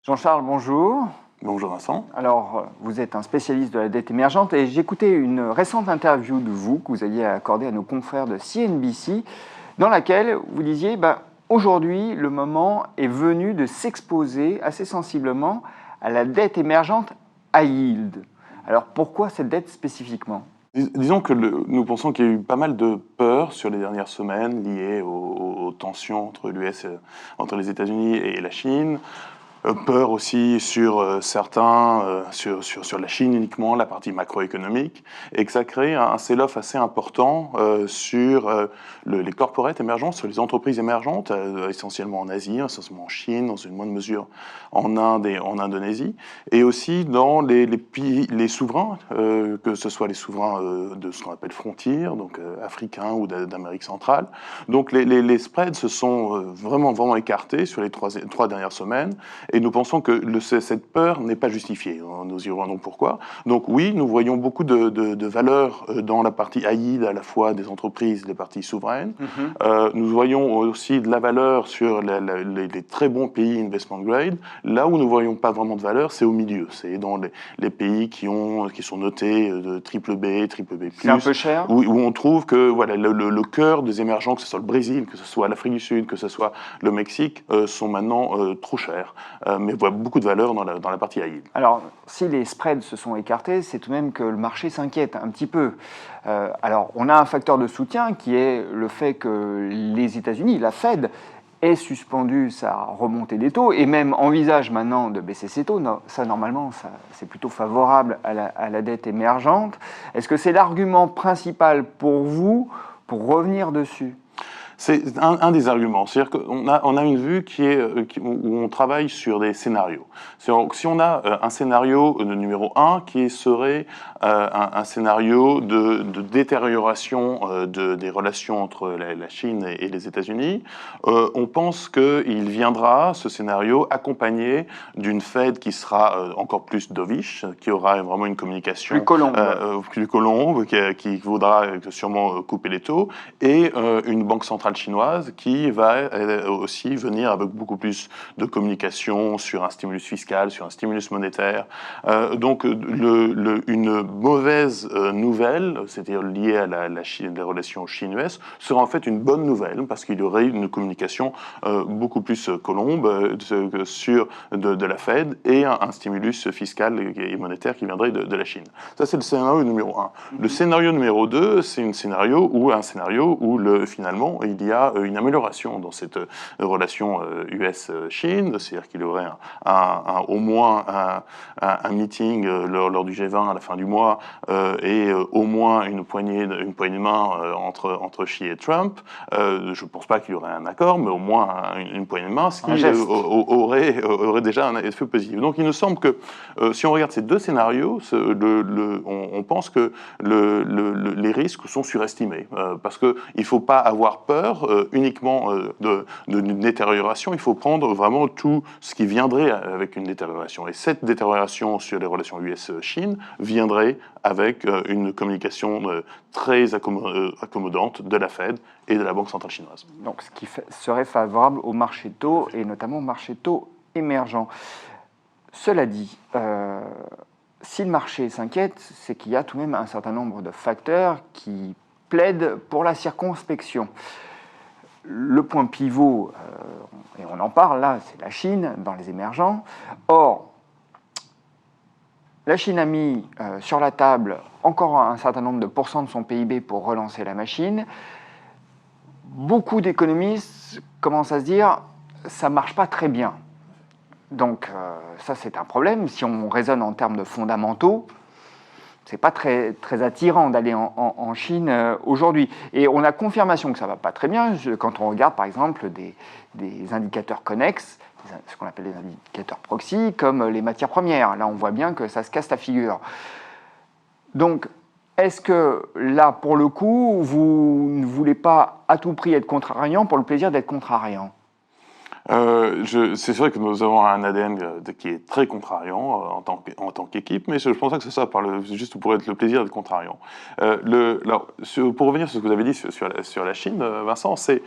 Jean-Charles, bonjour. Bonjour Vincent. Alors, vous êtes un spécialiste de la dette émergente et j'écoutais une récente interview de vous que vous aviez accordée à nos confrères de CNBC dans laquelle vous disiez aujourd'hui, le moment est venu de s'exposer assez sensiblement à la dette émergente high yield. Alors, pourquoi cette dette spécifiquement ? Disons que nous pensons qu'il y a eu pas mal de peur sur les dernières semaines liées aux tensions entre les États-Unis et la Chine. Peur aussi sur sur la Chine uniquement, la partie macroéconomique, et que ça crée un sell-off assez important sur les corporates émergents, sur les entreprises émergentes, essentiellement en Asie, essentiellement en Chine, dans une moindre mesure en Inde et en Indonésie, et aussi dans les souverains, que ce soit les souverains de ce qu'on appelle frontiers, donc africains ou d'Amérique centrale. Donc les spreads se sont vraiment écartés sur les trois dernières semaines. Et nous pensons que cette peur n'est pas justifiée. Nous y revenons pourquoi. Donc oui, nous voyons beaucoup de valeurs dans la partie high yield, à la fois des entreprises et des parties souveraines. Nous voyons aussi de la valeur sur les très bons pays investment grade. Là où nous ne voyons pas vraiment de valeur, c'est au milieu. C'est dans les pays qui sont notés de triple B, triple B+. C'est un peu cher ? Où on trouve que voilà, le cœur des émergents, que ce soit le Brésil, que ce soit l'Afrique du Sud, que ce soit le Mexique, sont maintenant trop chers. Mais voit beaucoup de valeur dans la partie high yield. Alors, si les spreads se sont écartés, c'est tout de même que le marché s'inquiète un petit peu. Alors, on a un facteur de soutien qui est le fait que les États-Unis, la Fed, ait suspendu sa remontée des taux et même envisage maintenant de baisser ses taux. Non, ça, normalement, c'est plutôt favorable à la dette émergente. Est-ce que c'est l'argument principal pour vous pour revenir dessus ? C'est un des arguments. C'est-à-dire qu'on a une vue où on travaille sur des scénarios. Si on a un scénario numéro 1 qui serait un scénario de détérioration des relations entre la Chine et les États-Unis, on pense qu'il viendra, ce scénario, accompagné d'une Fed qui sera encore plus dovish, qui aura vraiment une communication plus colombe, qui voudra sûrement couper les taux, et une banque centrale chinoise qui va aussi venir avec beaucoup plus de communication sur un stimulus fiscal, sur un stimulus monétaire. Donc une mauvaise nouvelle, c'est-à-dire liée à les relations Chine-US, sera en fait une bonne nouvelle parce qu'il y aurait une communication beaucoup plus colombe de la Fed et un stimulus fiscal et monétaire qui viendrait de la Chine. Ça, c'est le scénario numéro 1. Le scénario numéro 2, c'est un scénario où finalement il y a une amélioration dans cette relation US-Chine, c'est-à-dire qu'il y aurait au moins un meeting lors du G20 à la fin du mois et au moins une poignée de main entre Xi et Trump. Je ne pense pas qu'il y aurait un accord, mais au moins une poignée de main, ce qui aurait déjà un effet positif. Donc il nous semble que si on regarde ces deux scénarios, on pense que les risques sont surestimés, parce qu'il ne faut pas avoir peur uniquement d'une détérioration, il faut prendre vraiment tout ce qui viendrait avec une détérioration. Et cette détérioration sur les relations US-Chine viendrait avec une communication très accommodante de la Fed et de la Banque centrale chinoise. Donc ce qui serait favorable au marché de taux et notamment au marché de taux émergent. Cela dit, si le marché s'inquiète, c'est qu'il y a tout de même un certain nombre de facteurs qui plaident pour la circonspection. Le point pivot, et on en parle là, c'est la Chine dans les émergents. Or, la Chine a mis sur la table encore un certain nombre de pourcents de son PIB pour relancer la machine. Beaucoup d'économistes commencent à se dire ça ne marche pas très bien. Donc ça, c'est un problème. Si on raisonne en termes de fondamentaux, c'est pas très attirant d'aller en Chine aujourd'hui. Et on a confirmation que ça va pas très bien quand on regarde, par exemple, des indicateurs connexes, ce qu'on appelle des indicateurs proxy, comme les matières premières. Là, on voit bien que ça se casse la figure. Donc, est-ce que là, pour le coup, vous ne voulez pas à tout prix être contrariant pour le plaisir d'être contrariant ? C'est vrai que nous avons un ADN qui est très contrariant en tant qu'équipe, mais je ne pense pas que ce soit juste pour être le plaisir d'être contrariant. Pour revenir sur ce que vous avez dit sur la Chine, Vincent, c'est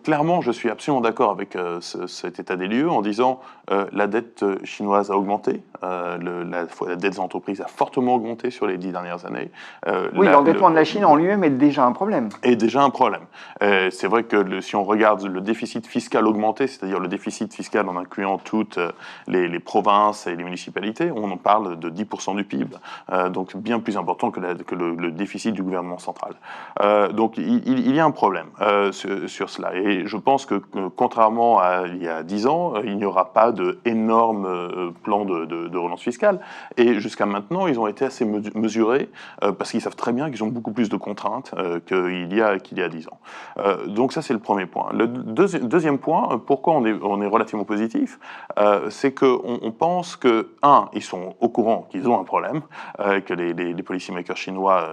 clairement, je suis absolument d'accord avec cet état des lieux en disant la dette chinoise a augmenté, la dette des entreprises a fortement augmenté sur les 10 dernières années. Oui, l'endettement de la Chine en lui-même est déjà un problème. Est déjà un problème. C'est vrai que si on regarde le déficit fiscal augmenté, c'est-à-dire le déficit fiscal en incluant toutes les provinces et les municipalités, on en parle de 10% du PIB, donc bien plus important que le déficit du gouvernement central. Donc il y a un problème sur cela. Et je pense que contrairement à il y a 10 ans, il n'y aura pas d'énorme plan de relance fiscale. Et jusqu'à maintenant, ils ont été assez mesurés parce qu'ils savent très bien qu'ils ont beaucoup plus de contraintes qu'il y a 10 ans. Donc ça, c'est le premier point. Le deuxième point, pourquoi on est relativement positif, c'est qu'on pense que, ils sont au courant qu'ils ont un problème, que les policymakers chinois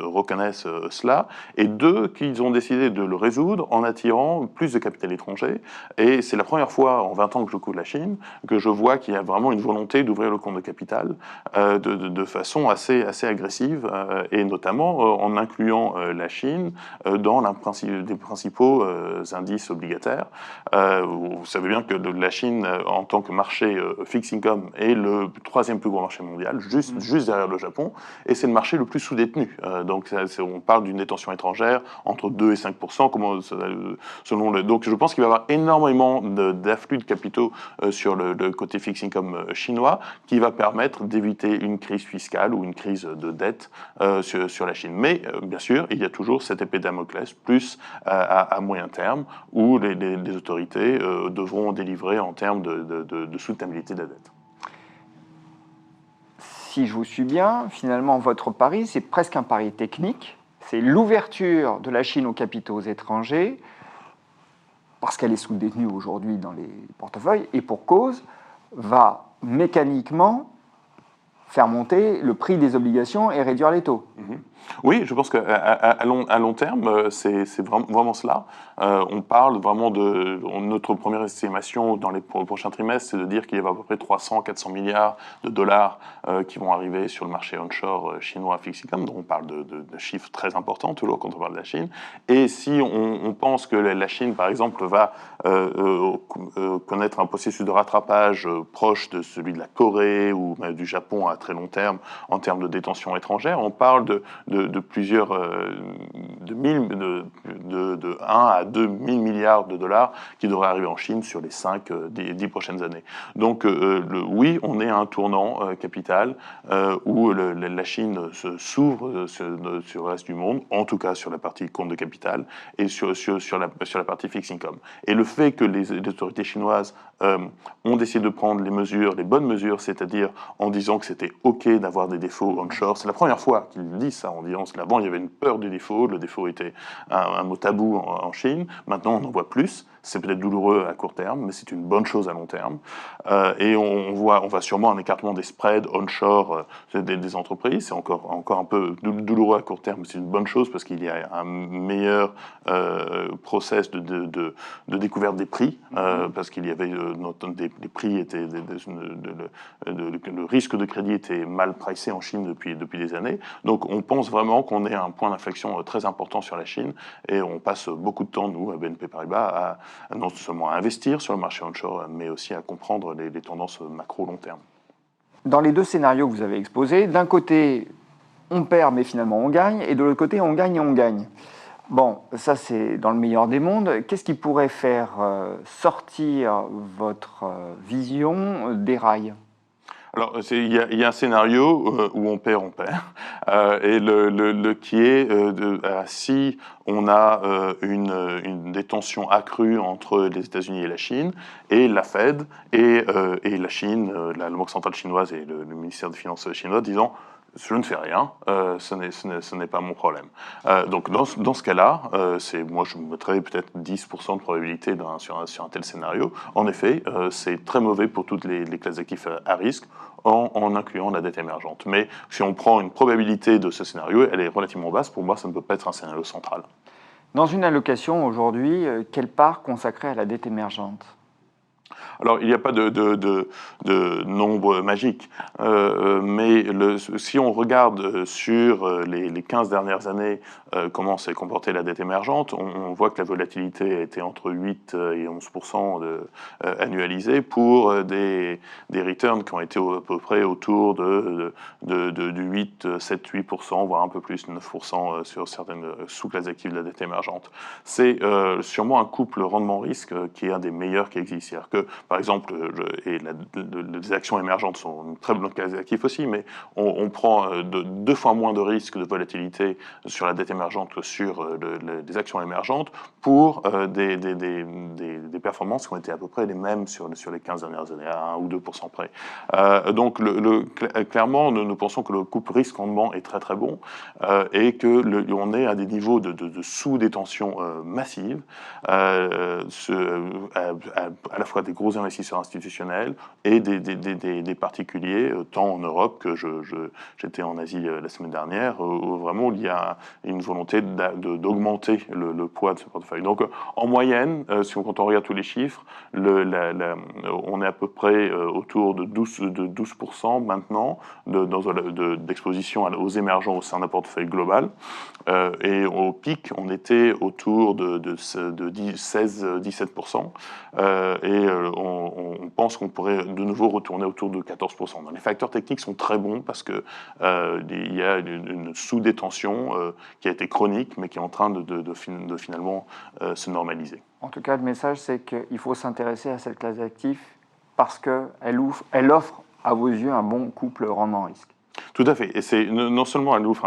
reconnaissent cela, et deux, qu'ils ont décidé de le résoudre en attirant plus de capital étranger. Et c'est la première fois en 20 ans que je couvre la Chine que je vois qu'il y a vraiment une volonté d'ouvrir le compte de capital de façon assez agressive, et notamment en incluant la Chine dans des principaux indices obligataires. Vous savez bien que la Chine, en tant que marché fixed income, est le troisième plus gros marché mondial, juste derrière le Japon, et c'est le marché le plus sous-détenu. Donc on parle d'une détention étrangère entre 2 et 5%, donc je pense qu'il va y avoir énormément d'afflux de capitaux sur le côté fixed income chinois, qui va permettre d'éviter une crise fiscale ou une crise de dette sur la Chine. Mais bien sûr, il y a toujours cette épée de Damoclès, plus à moyen terme, où les autorités devront délivrer en termes de soutenabilité de la dette. Si je vous suis bien, finalement, votre pari, c'est presque un pari technique. C'est l'ouverture de la Chine aux capitaux étrangers, parce qu'elle est sous-détenue aujourd'hui dans les portefeuilles, et pour cause, va mécaniquement faire monter le prix des obligations et réduire les taux. Oui, je pense qu'à long terme, c'est vraiment cela. On parle vraiment notre première estimation dans les prochains trimestres, c'est de dire qu'il y a à peu près 300-400 milliards de dollars qui vont arriver sur le marché onshore chinois fixed income. Donc on parle de chiffres très importants, toujours quand on parle de la Chine. Et si on pense que la Chine, par exemple, va connaître un processus de rattrapage proche de celui de la Corée ou du Japon à très long terme en termes de détention étrangère, on parle de plusieurs de 1 à 2 000 milliards de dollars qui devraient arriver en Chine sur les 10 prochaines années. Donc oui, on est à un tournant capital où la Chine s'ouvre sur le reste du monde, en tout cas sur la partie compte de capital et sur la partie fixed income. Et le fait que les autorités chinoises ont décidé de prendre les bonnes mesures, c'est-à-dire en disant que c'était OK d'avoir des défauts onshore, c'est la première fois qu'ils disent ça, en disant qu'avant il y avait une peur du défaut, le défaut était un mot tabou en Chine, maintenant on en voit plus, c'est peut-être douloureux à court terme, mais c'est une bonne chose à long terme, et on voit sûrement un écartement des spreads onshore des entreprises, c'est encore un peu douloureux à court terme, mais c'est une bonne chose parce qu'il y a un meilleur process de découverte des prix, parce qu'il y avait des prix étaient le risque de crédit était mal pricé en Chine depuis des années. Donc on pense vraiment qu'on est à un point d'inflexion très important sur la Chine et on passe beaucoup de temps, nous, à BNP Paribas, non seulement à investir sur le marché onshore, mais aussi à comprendre les tendances macro long terme. Dans les deux scénarios que vous avez exposés, d'un côté, on perd mais finalement on gagne, et de l'autre côté, on gagne et on gagne. Bon, ça c'est dans le meilleur des mondes. Qu'est-ce qui pourrait faire sortir votre vision des rails ? Alors, il y a un scénario où on perd, et qui est si on a une détention accrue entre les États-Unis et la Chine, et la Fed et la Chine, la Banque centrale chinoise et le ministère des Finances chinois disant je ne fais rien, ce n'est pas mon problème. Donc dans ce cas-là, moi je mettrais peut-être 10% de probabilité sur un tel scénario. En effet, c'est très mauvais pour toutes les classes d'actifs à risque, en incluant la dette émergente. Mais si on prend une probabilité de ce scénario, elle est relativement basse. Pour moi, ça ne peut pas être un scénario central. Dans une allocation aujourd'hui, quelle part consacrée à la dette émergente ? Alors, il n'y a pas de nombre magique, mais si on regarde sur les 15 dernières années comment s'est comportée la dette émergente, on voit que la volatilité a été entre 8 et 11% annualisée pour des returns qui ont été à peu près autour du 8, 7, 8%, voire un peu plus, 9% sur certaines sous-classes actives de la dette émergente. C'est sûrement un couple rendement-risque qui est un des meilleurs qui existe. C'est-à-dire que, par exemple, les actions émergentes sont une très bonne classe d'actifs aussi, mais on prend 2 fois moins de risques de volatilité sur la dette émergente que sur les actions émergentes pour des performances qui ont été à peu près les mêmes sur les 15 dernières années, à 1 ou 2% près. Donc, clairement, nous pensons que le couple risque-rendement est très très bon et qu'on est à des niveaux de sous-détention massive, à la fois des gros investisseurs institutionnels et des particuliers, tant en Europe que j'étais en Asie la semaine dernière, où vraiment il y a une volonté d'augmenter le poids de ce portefeuille. Donc en moyenne, quand on regarde tous les chiffres, on est à peu près autour de 12% maintenant d'exposition aux émergents au sein d'un portefeuille global. Et au pic, on était autour de 16-17%. On pense qu'on pourrait de nouveau retourner autour de 14%. Donc, les facteurs techniques sont très bons parce qu'il y a une sous-détention qui a été chronique, mais qui est en train de finalement se normaliser. En tout cas, le message, c'est qu'il faut s'intéresser à cette classe d'actifs parce qu'elle offre, à vos yeux, un bon couple rendement-risque. Tout à fait. Et c'est non seulement elle offre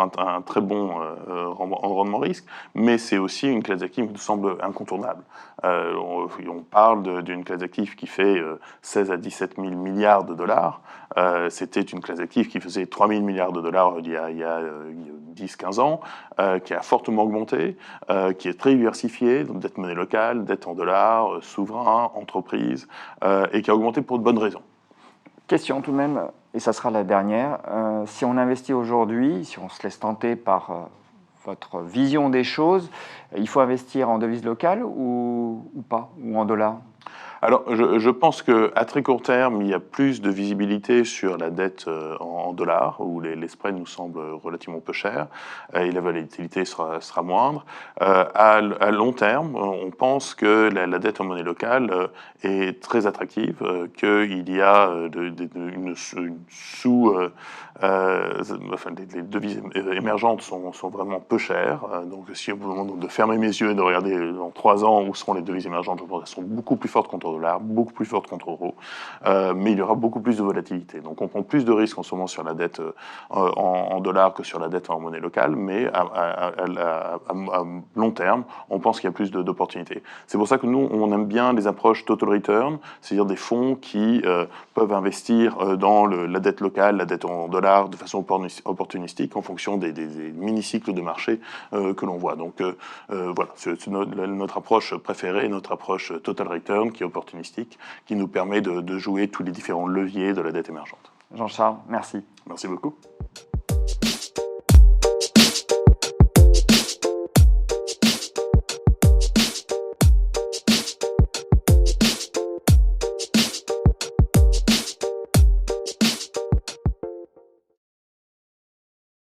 un très bon rendement risque, mais c'est aussi une classe d'actifs qui nous semble incontournable. On parle d'une classe d'actifs qui fait 16 à 17 000 milliards de dollars. C'était une classe d'actifs qui faisait 3 000 milliards de dollars il y a 10-15 ans, qui a fortement augmenté, qui est très diversifiée, donc dette monnaie locale, dette en dollars, souverain, entreprise, et qui a augmenté pour de bonnes raisons. Question tout de même, et ça sera la dernière. Si on investit aujourd'hui, si on se laisse tenter par votre vision des choses, il faut investir en devise locale ou pas, ou en dollars? Alors, je pense qu'à très court terme, il y a plus de visibilité sur la dette en dollars, où les spreads nous semblent relativement peu chers, et la volatilité sera moindre. À long terme, on pense que la dette en monnaie locale est très attractive, qu'il y a une les devises émergentes sont vraiment peu chères. Donc, si on vous demande de fermer mes yeux et de regarder dans 3 ans où seront les devises émergentes, je pense qu'elles sont beaucoup plus fortes contre le dollar, beaucoup plus forte contre l'euro, mais il y aura beaucoup plus de volatilité. Donc on prend plus de risques en ce moment sur la dette en dollars que sur la dette en monnaie locale, mais à long terme, on pense qu'il y a plus d'opportunités. C'est pour ça que nous, on aime bien les approches total return, c'est-à-dire des fonds qui peuvent investir dans la dette locale, la dette en dollars de façon opportunistique en fonction des mini-cycles de marché que l'on voit. Donc voilà, c'est notre approche préférée, notre approche total return qui est opportunistique, qui nous permet de jouer tous les différents leviers de la dette émergente. Jean-Charles, merci. Merci beaucoup.